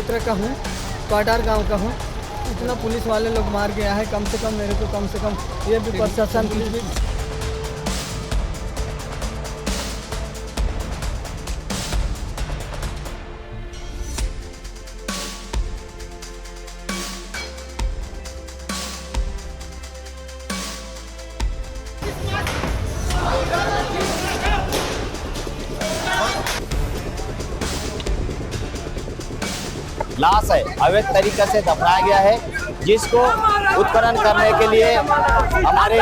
क्षेत्र का हूँ, क्वाटार गांव का हूँ। इतना पुलिस वाले लोग मार गया है, कम से कम मेरे को कम से कम ये भी प्रशासन कुछ भी लाश है अवैध तरीके से दफनाया गया है, जिसको उत्खनन करने के लिए हमारे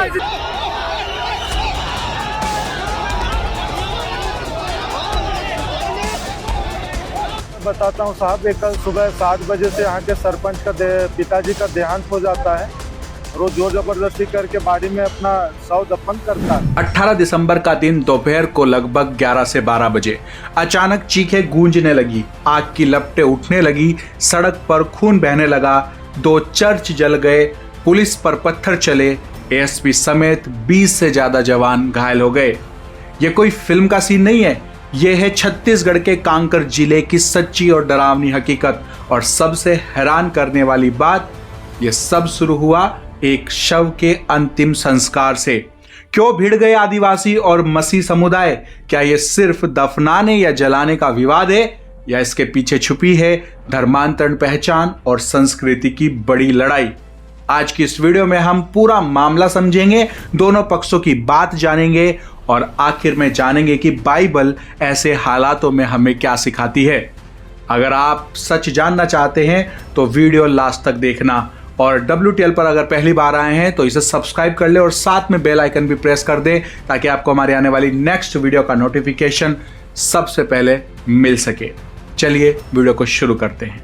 बताता हूँ साहब, एक कल सुबह 7 बजे से यहाँ के सरपंच का पिताजी का देहांत हो जाता है। वो जोर जबरदस्ती करके बाड़ी में अपना शव दफन करता है। 18 दिसंबर का दिन दोपहर को लगभग 11 से 12 बजे अचानक चीखें गूंजने लगी, आग की लपटें उठने लगी, सड़क पर खून बहने लगा, 2 चर्च जल गए, पुलिस पर पत्थर चले, एएसपी समेत 20 से ज्यादा जवान घायल हो गए। ये कोई फिल्म का सीन नहीं है, ये है छत्तीसगढ़ के कांकेर जिले की सच्ची और डरावनी हकीकत। और सबसे हैरान करने वाली बात, ये सब शुरू हुआ एक शव के अंतिम संस्कार से। क्यों भिड़ गए आदिवासी और मसीह समुदाय? क्या ये सिर्फ दफनाने या जलाने का विवाद है, या इसके पीछे छुपी है धर्मांतरण, पहचान और संस्कृति की बड़ी लड़ाई? आज की इस वीडियो में हम पूरा मामला समझेंगे, दोनों पक्षों की बात जानेंगे और आखिर में जानेंगे कि बाइबल ऐसे हालातों में हमें क्या सिखाती है। अगर आप सच जानना चाहते हैं तो वीडियो लास्ट तक देखना, और WTL पर अगर पहली बार आए हैं तो इसे सब्सक्राइब कर ले और साथ में बेल आइकन भी प्रेस कर दें, ताकि आपको हमारी आने वाली नेक्स्ट वीडियो का नोटिफिकेशन सबसे पहले मिल सके। चलिए वीडियो को शुरू करते हैं।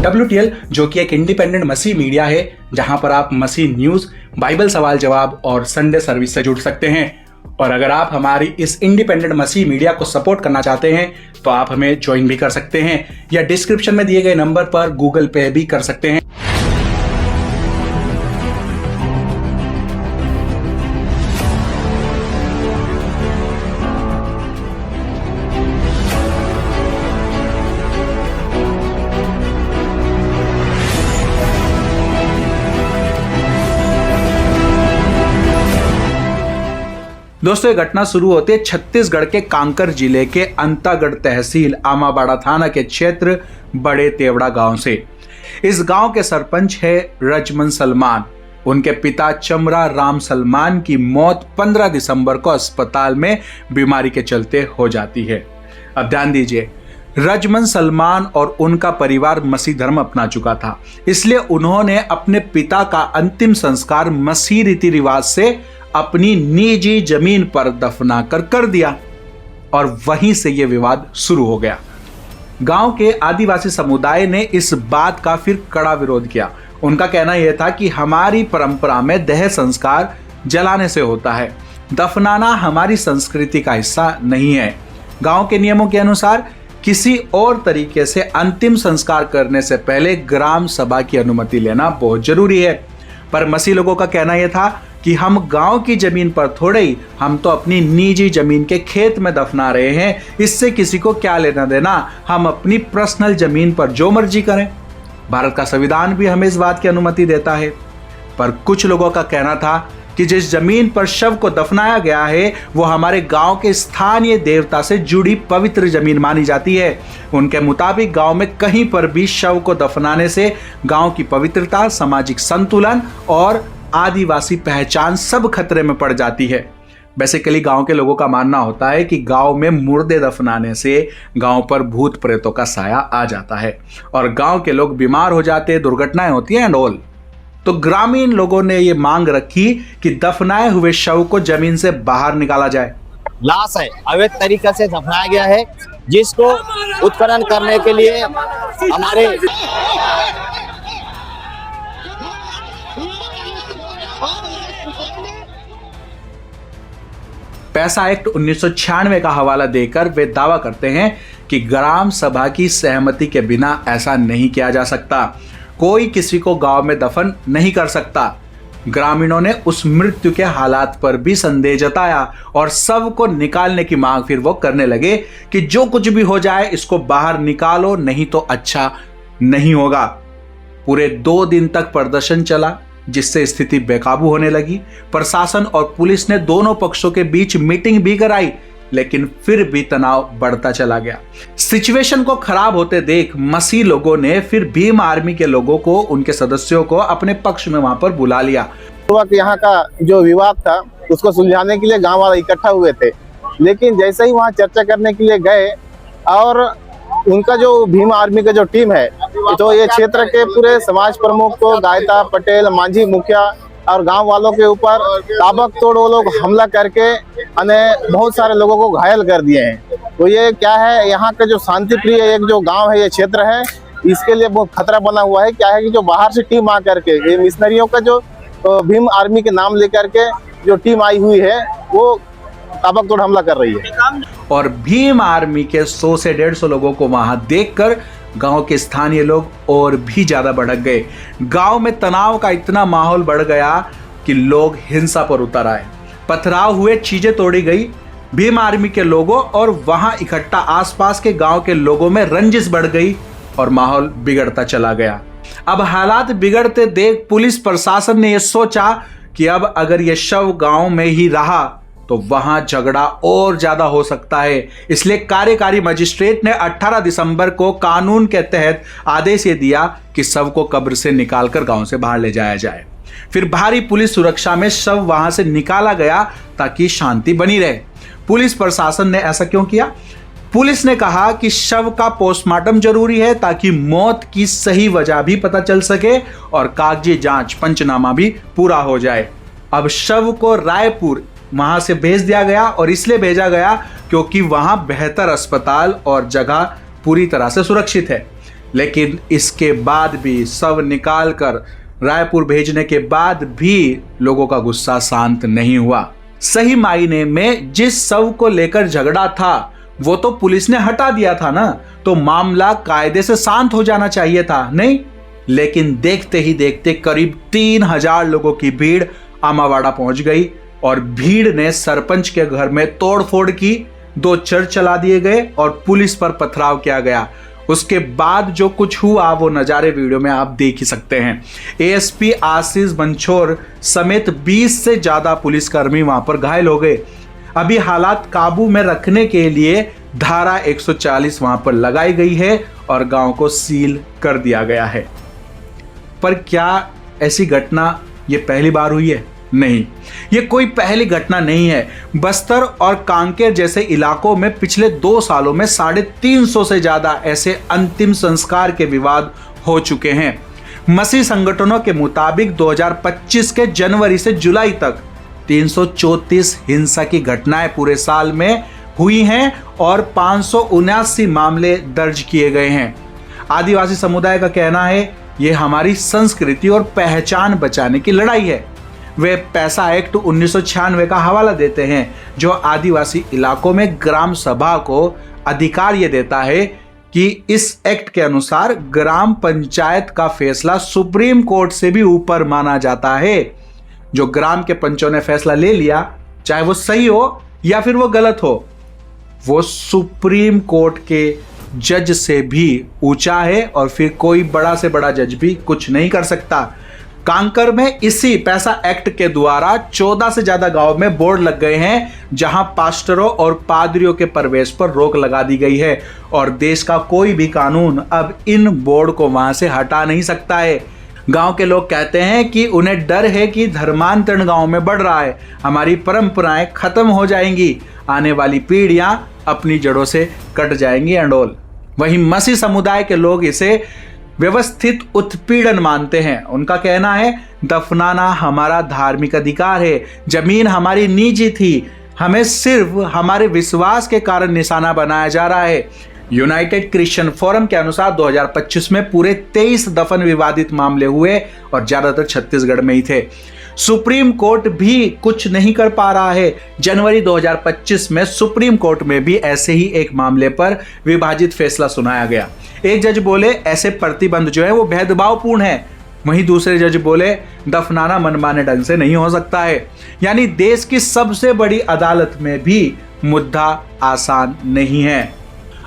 WTL जो कि एक इंडिपेंडेंट मसीह मीडिया है, जहां पर आप मसीह न्यूज, बाइबल सवाल जवाब और संडे सर्विस से जुड़ सकते हैं। और अगर आप हमारी इस इंडिपेंडेंट मसीह मीडिया को सपोर्ट करना चाहते हैं तो आप हमें ज्वाइन भी कर सकते हैं, या डिस्क्रिप्शन में दिए गए नंबर पर गूगल पे भी कर सकते हैं। दोस्तों, ये घटना शुरू होती है छत्तीसगढ़ के कांकेर जिले के अंतागढ़ तहसील आमाबाड़ा थाना के क्षेत्र बड़े तेवड़ा गांव से। इस गांव के सरपंच है रजमन सलमान। उनके पिता चमरा राम सलमान की मौत 15 दिसंबर को अस्पताल में बीमारी के चलते हो जाती है। अब ध्यान दीजिए, रजमन सलमान और उनका परिवार मसीह धर्म अपना चुका था, इसलिए उन्होंने अपने पिता का अंतिम संस्कार मसीह रीति रिवाज से अपनी निजी जमीन पर दफना कर दिया, और वहीं से यह विवाद शुरू हो गया। गांव के आदिवासी समुदाय ने इस बात का फिर कड़ा विरोध किया। उनका कहना यह था कि हमारी परंपरा में देह संस्कार जलाने से होता है, दफनाना हमारी संस्कृति का हिस्सा नहीं है। गांव के नियमों के अनुसार किसी और तरीके से अंतिम संस्कार करने से पहले ग्राम सभा की अनुमति लेना बहुत जरूरी है। पर मसीह लोगों का कहना यह था कि हम गांव की जमीन पर थोड़े ही, हम तो अपनी निजी जमीन के खेत में दफना रहे हैं, इससे किसी को क्या लेना देना, हम अपनी पर्सनल जमीन पर जो मर्जी करें। भारत का संविधान भी हमें इस बात की अनुमति देता है। पर कुछ लोगों का कहना था कि जिस जमीन पर शव को दफनाया गया है वो हमारे गांव के स्थानीय देवता से जुड़ी पवित्र जमीन मानी जाती है। उनके मुताबिक गांव में कहीं पर भी शव को दफनाने से गांव की पवित्रता, सामाजिक संतुलन और आदिवासी पहचान सब खतरे में पड़ जाती है। बेसिकली गांव के लोगों का मानना होता है कि गांव में मुर्दे दफनाने से गांव पर भूत प्रेतों का साया आ जाता है और गांव के लोग बीमार हो जाते हैं, दुर्घटनाएं होती हैं एंड ऑल। तो ग्रामीण लोगों ने ये मांग रखी कि दफनाए हुए शव को जमीन से बाहर निकाला जाए। लाश है अवैध तरीके से दफनाया गया है, जिसको उत्खनन करने के लिए हमारे पैसा एक्ट 1996 का हवाला देकर वे दावा करते हैं कि ग्राम सभा की सहमति के बिना ऐसा नहीं किया जा सकता। कोई किसी को गांव में दफन नहीं कर सकता। ग्रामीणों ने उस मृत्यु के हालात पर भी संदेह जताया और शव को निकालने की मांग फिर वो करने लगे कि जो कुछ भी हो जाए इसको बाहर निकालो, नहीं तो अच्छा नहीं होगा। पूरे 2 दिन तक प्रदर्शन चला, जिससे स्थिति बेकाबू होने लगी। प्रशासन और पुलिस ने दोनों पक्षों के बीच मीटिंग भी कराई, लेकिन फिर भी तनाव बढ़ता चला गया। सिचुएशन को खराब होते देख मसीह लोगों ने फिर भीम आर्मी के लोगों को, उनके सदस्यों को अपने पक्ष में वहां पर बुला लिया। यहाँ का जो विवाद था उसको सुलझाने के लिए गांव वाले इकट्ठा हुए थे, लेकिन जैसे ही वहां चर्चा करने के लिए गए और उनका जो भीम आर्मी का जो टीम है, तो ये क्षेत्र के पूरे समाज प्रमुख को, गायता, पटेल, मांझी, मुखिया और गांव वालों के ऊपर ताबड़तोड़ वो लोग हमला करके बहुत सारे लोगों को घायल कर दिए हैं। तो ये क्या है, यहाँ का जो शांति प्रिय एक जो गांव है, ये क्षेत्र है, इसके लिए बहुत खतरा बना हुआ है। क्या है कि जो बाहर से टीम आ करके, ये मिशनरियों का जो भीम आर्मी के नाम लेकर के जो टीम आई हुई है, वो ताबड़तोड़ हमला कर रही है। और भीम आर्मी के 100 से 150 लोगों को वहां देखकर गांव के स्थानीय लोग और भी ज्यादा भड़क गए। गांव में तनाव का इतना माहौल बढ़ गया कि लोग हिंसा पर उतर आए। पथराव हुए, चीजें तोड़ी गई। भीम आर्मी के लोगों और वहां इकट्ठा आसपास के गांव के लोगों में रंजिश बढ़ गई और माहौल बिगड़ता चला गया। अब हालात बिगड़ते देख पुलिस प्रशासन ने यह सोचा कि अब अगर यह शव गांव में ही रहा तो वहां झगड़ा और ज्यादा हो सकता है। इसलिए कार्यकारी मजिस्ट्रेट ने 18 दिसंबर को कानून के तहत आदेश ये दिया कि शव को कब्र से निकालकर गांव से बाहर ले जाया जाए। फिर भारी पुलिस सुरक्षा में शव वहां से निकाला गया ताकि शांति बनी रहे। पुलिस प्रशासन ने ऐसा क्यों किया? पुलिस ने कहा कि शव का पोस्टमार्टम जरूरी है ताकि मौत की सही वजह भी पता चल सके और कागजी जांच, पंचनामा भी पूरा हो जाए। अब शव को रायपुर वहां से भेज दिया गया और इसलिए भेजा गया क्योंकि वहां बेहतर अस्पताल और जगह पूरी तरह से सुरक्षित है। लेकिन इसके बाद भी शव निकालकर रायपुर भेजने के बाद भी लोगों का गुस्सा शांत नहीं हुआ। सही मायने में जिस शव को लेकर झगड़ा था वो तो पुलिस ने हटा दिया था ना, तो मामला कायदे से शांत हो जाना चाहिए था, नहीं? लेकिन देखते ही देखते करीब 3000 लोगों की भीड़ आमावाड़ा पहुंच गई और भीड़ ने सरपंच के घर में तोड़फोड़ की, 2 चर चला दिए गए और पुलिस पर पथराव किया गया। उसके बाद जो कुछ हुआ वो नज़ारे वीडियो में आप देख ही सकते हैं। एएसपी आशीष बंछोर समेत 20 से ज्यादा पुलिसकर्मी वहां पर घायल हो गए। अभी हालात काबू में रखने के लिए धारा 140 वहां पर लगाई गई है और गांव को सील कर दिया गया है। पर क्या ऐसी घटना ये पहली बार हुई है? नहीं, ये कोई पहली घटना नहीं है। बस्तर और कांकेर जैसे इलाकों में पिछले 2 सालों में 350 से ज्यादा ऐसे अंतिम संस्कार के विवाद हो चुके हैं। मसीह संगठनों के मुताबिक 2025 के जनवरी से जुलाई तक 334 हिंसा की घटनाएं पूरे साल में हुई हैं और 579 मामले दर्ज किए गए हैं। आदिवासी समुदाय का कहना है ये हमारी संस्कृति और पहचान बचाने की लड़ाई है। वे पैसा एक्ट 1996 का हवाला देते हैं जो आदिवासी इलाकों में ग्राम सभा को अधिकार ये देता है कि इस एक्ट के अनुसार ग्राम पंचायत का फैसला सुप्रीम कोर्ट से भी ऊपर माना जाता है। जो ग्राम के पंचों ने फैसला ले लिया, चाहे वो सही हो या फिर वो गलत हो, वो सुप्रीम कोर्ट के जज से भी ऊंचा है और फिर कोई बड़ा से बड़ा जज भी कुछ नहीं कर सकता। कांकर में इसी पैसा एक्ट के द्वारा 14 से ज्यादा गांव में बोर्ड लग गए हैं जहां पास्टरों और पादरियों के प्रवेश पर रोक लगा दी गई है और देश का कोई भी कानून अब इन बोर्ड को वहां से हटा नहीं सकता है। गांव के लोग कहते हैं कि उन्हें डर है कि धर्मांतरण गांव में बढ़ रहा है, हमारी परंपराएं खत्म हो जाएंगी, आने वाली पीढ़ियां अपनी जड़ों से कट जाएंगी एंडोल। वहीं मसीह समुदाय के लोग इसे व्यवस्थित उत्पीड़न मानते हैं। उनका कहना है दफनाना हमारा धार्मिक अधिकार है, जमीन हमारी निजी थी, हमें सिर्फ हमारे विश्वास के कारण निशाना बनाया जा रहा है। यूनाइटेड क्रिश्चियन फोरम के अनुसार 2025 में पूरे 23 दफन विवादित मामले हुए और ज्यादातर छत्तीसगढ़ में ही थे। सुप्रीम कोर्ट भी कुछ नहीं कर पा रहा है। जनवरी 2025 में सुप्रीम कोर्ट में भी ऐसे ही एक मामले पर विभाजित फैसला सुनाया गया। एक जज बोले ऐसे प्रतिबंध जो है वो भेदभावपूर्ण है, वहीं दूसरे जज बोले दफनाना मनमाने ढंग से नहीं हो सकता है। यानी देश की सबसे बड़ी अदालत में भी मुद्दा आसान नहीं है।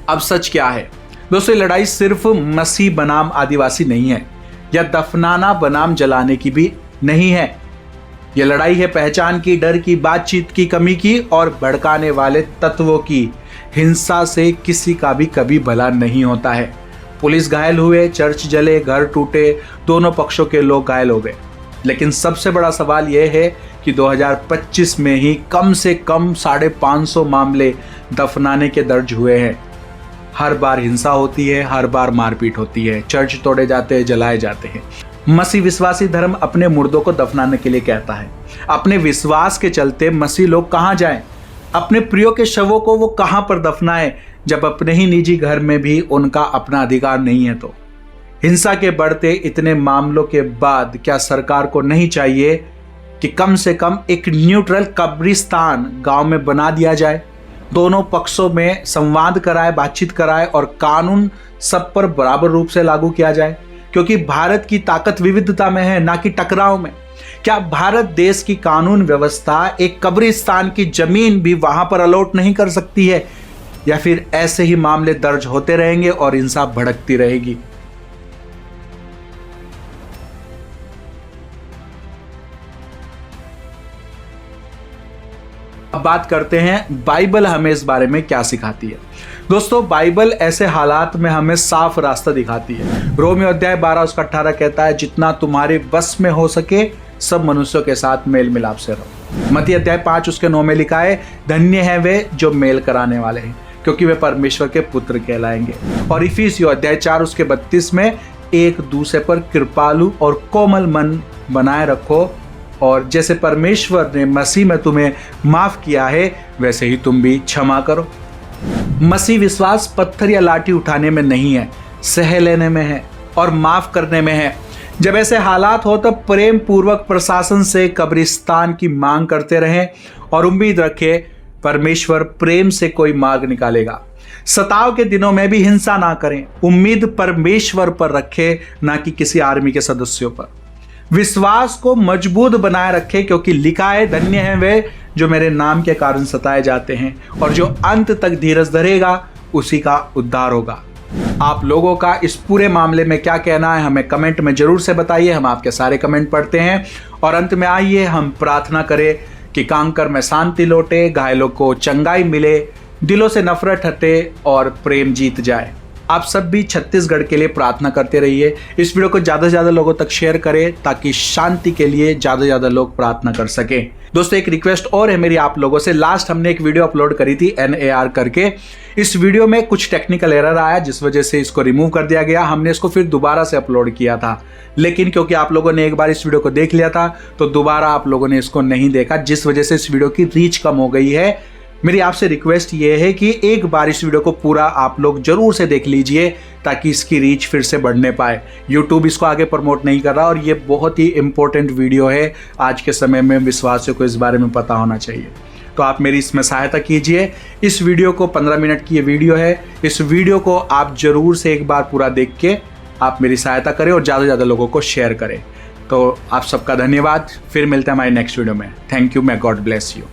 अब सच क्या है दोस्तों, लड़ाई सिर्फ मसीह बनाम आदिवासी नहीं है या दफनाना बनाम जलाने की भी नहीं है। यह लड़ाई है पहचान की, डर की, बातचीत की कमी की और भड़काने वाले तत्वों की। हिंसा से किसी का भी कभी भला नहीं होता है। पुलिस घायल हुए, चर्च जले, घर टूटे, दोनों पक्षों के लोग घायल हो गए। लेकिन सबसे बड़ा सवाल यह है कि 2025 में ही कम से कम 550 मामले दफनाने के दर्ज हुए हैं। हर बार हिंसा होती है, हर बार मारपीट होती है, चर्च तोड़े जाते हैं, जलाए जाते हैं। मसीह विश्वासी धर्म अपने मुर्दों को दफनाने के लिए कहता है। अपने विश्वास के चलते मसीह लोग कहाँ जाएं? अपने प्रियो के शवों को वो कहाँ पर दफनाएं जब अपने ही निजी घर में भी उनका अपना अधिकार नहीं है? तो हिंसा के बढ़ते इतने मामलों के बाद क्या सरकार को नहीं चाहिए कि कम से कम एक न्यूट्रल कब्रिस्तान गांव में बना दिया जाए, दोनों पक्षों में संवाद कराए, बातचीत कराए और कानून सब पर बराबर रूप से लागू किया जाए? क्योंकि भारत की ताकत विविधता में है, ना कि टकराव में। क्या भारत देश की कानून व्यवस्था एक कब्रिस्तान की जमीन भी वहां पर अलॉट नहीं कर सकती है? या फिर ऐसे ही मामले दर्ज होते रहेंगे और हिंसा भड़कती रहेगी? अब बात करते हैं बाइबल हमें इस बारे में क्या सिखाती है। दोस्तों, बाइबल ऐसे हालात में हमें साफ रास्ता दिखाती है। रोमियो अध्याय 12 उसका 18 कहता है, जितना तुम्हारे बस में हो सके सब मनुष्यों के साथ मेल मिलाप से रहो। मत्ती अध्याय 5 उसके 9 में लिखा है, धन्य है वे जो मेल कराने वाले हैं, क्योंकि वे परमेश्वर के पुत्र कहलाएंगे। और इफिसियों अध्याय 4 उसके 32 में, एक दूसरे पर कृपालु और कोमल मन बनाए रखो, और जैसे परमेश्वर ने मसीह में तुम्हें माफ किया है वैसे ही तुम भी क्षमा करो। मसीह विश्वास पत्थर या लाठी उठाने में नहीं है, सह लेने में है और माफ करने में है। जब ऐसे हालात हो तब प्रेम पूर्वक प्रशासन से कब्रिस्तान की मांग करते रहें और उम्मीद रखें परमेश्वर प्रेम से कोई मार्ग निकालेगा। सताव के दिनों में भी हिंसा ना करें, उम्मीद परमेश्वर पर रखें, ना कि किसी आर्मी के सदस्यों पर। विश्वास को मजबूत बनाए रखें, क्योंकि लिखा है, धन्य हैं वे जो मेरे नाम के कारण सताए जाते हैं, और जो अंत तक धीरज धरेगा उसी का उद्धार होगा। आप लोगों का इस पूरे मामले में क्या कहना है हमें कमेंट में जरूर से बताइए। हम आपके सारे कमेंट पढ़ते हैं। और अंत में आइए हम प्रार्थना करें कि कांकर में शांति लौटे, घायलों को चंगाई मिले, दिलों से नफरत हटे और प्रेम जीत जाए। आप सब भी छत्तीसगढ़ के लिए प्रार्थना करते रहिए। इस वीडियो को ज़्यादा से ज़्यादा लोगों तक शेयर करें ताकि शांति के लिए ज़्यादा से ज़्यादा लोग प्रार्थना कर सकें। दोस्तों, एक रिक्वेस्ट और है मेरी आप लोगों से। लास्ट हमने एक वीडियो अपलोड करी थी NAR करके। इस वीडियो में कुछ टेक्निकल एरर आया जिस वजह से इसको रिमूव कर दिया गया। हमने इसको फिर दोबारा से अपलोड किया था, लेकिन क्योंकि आप लोगों ने एक बार इस वीडियो को देख लिया था तो दोबारा आप लोगों ने इसको नहीं देखा, जिस वजह से इस वीडियो की रीच कम हो गई है। मेरी आपसे रिक्वेस्ट ये है कि एक बार इस वीडियो को पूरा आप लोग जरूर से देख लीजिए ताकि इसकी रीच फिर से बढ़ने पाए। YouTube इसको आगे प्रमोट नहीं कर रहा और ये बहुत ही इंपॉर्टेंट वीडियो है। आज के समय में विश्वासियों को इस बारे में पता होना चाहिए, तो आप मेरी इसमें सहायता कीजिए। इस वीडियो को 15 मिनट की ये वीडियो है, इस वीडियो को आप जरूर से एक बार पूरा देख के आप मेरी सहायता करें और ज़्यादा से ज़्यादा लोगों को शेयर करें। तो आप सबका धन्यवाद। फिर मिलते हैं हमारे नेक्स्ट वीडियो में। Thank you. May God bless you.